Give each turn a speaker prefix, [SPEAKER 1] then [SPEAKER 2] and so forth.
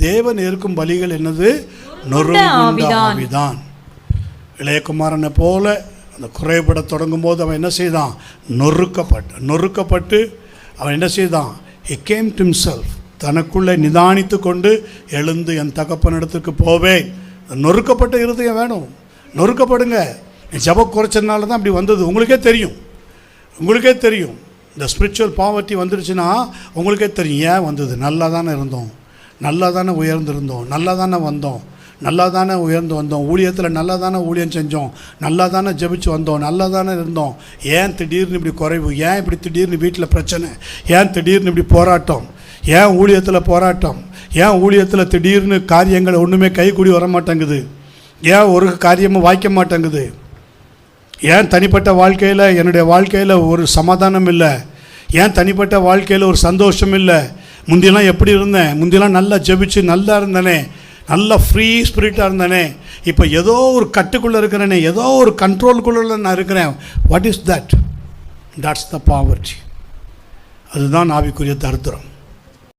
[SPEAKER 1] தேவன் ஏற்கும் பலிகள் என்னது? நொறுங்குண்ட ஆவிதான். இளையகுமாரனை போல அந்த குறைபட தொடங்கும் போது அவன் என்ன செய்தான்? நொறுக்கப்பட்டு அவன் என்ன செய்தான்? he came to himself. தனக்குள்ளே நிதானித்து கொண்டு எழுந்து என் தகப்பனிடத்துக்கு போவேன். நொறுக்கப்பட்ட இருதயம் வேணும். நொறுக்கப்படுங்க. ஜப குறைச்சதுனால தான் அப்படி வந்தது. உங்களுக்கே தெரியும். இந்த ஸ்பிரிச்சுவல் பாவர்ட்டி வந்துடுச்சுன்னா உங்களுக்கே தெரியும் ஏன் வந்தது. நல்லா தானே இருந்தோம், நல்லா தானே உயர்ந்திருந்தோம், நல்லா தானே வந்தோம், நல்லா தானே உயர்ந்து வந்தோம், ஊழியத்தில் நல்லா தானே ஊழியம் செஞ்சோம், நல்லா தானே ஜெபிச்சு வந்தோம், நல்லா தானே இருந்தோம். ஏன் திடீர்னு இப்படி குறைவு? ஏன் இப்படி திடீர்னு வீட்டில் பிரச்சனை? ஏன் திடீர்னு இப்படி போராட்டம்? ஏன் ஊழியத்தில் போராட்டம்? ஏன் ஊழியத்தில் திடீர்னு காரியங்கள் ஒன்றுமே கைக்கூடி வர மாட்டேங்குது? ஏன் ஒரு காரியமும் வாய்க்க மாட்டேங்குது? ஏன் தனிப்பட்ட வாழ்க்கையில் என்னுடைய வாழ்க்கையில் ஒரு சமாதானம் இல்லை? ஏன் தனிப்பட்ட வாழ்க்கையில் ஒரு சந்தோஷம் இல்லை? முந்தியெல்லாம் எப்படி இருந்தேன்? முந்தியெல்லாம் நல்லா ஜெபிச்சு நல்லா இருந்தேனே, நல்ல ஃப்ரீ ஸ்பிரிட்டாக இருந்தேனே, இப்போ ஏதோ ஒரு கட்டுக்குள்ளே இருக்கிறேனே, ஏதோ ஒரு கண்ட்ரோலுக்குள்ளே நான் இருக்கிறேன். What is that? That's the poverty. அதுதான் ஆவிக்குரிய தரித்திரம்.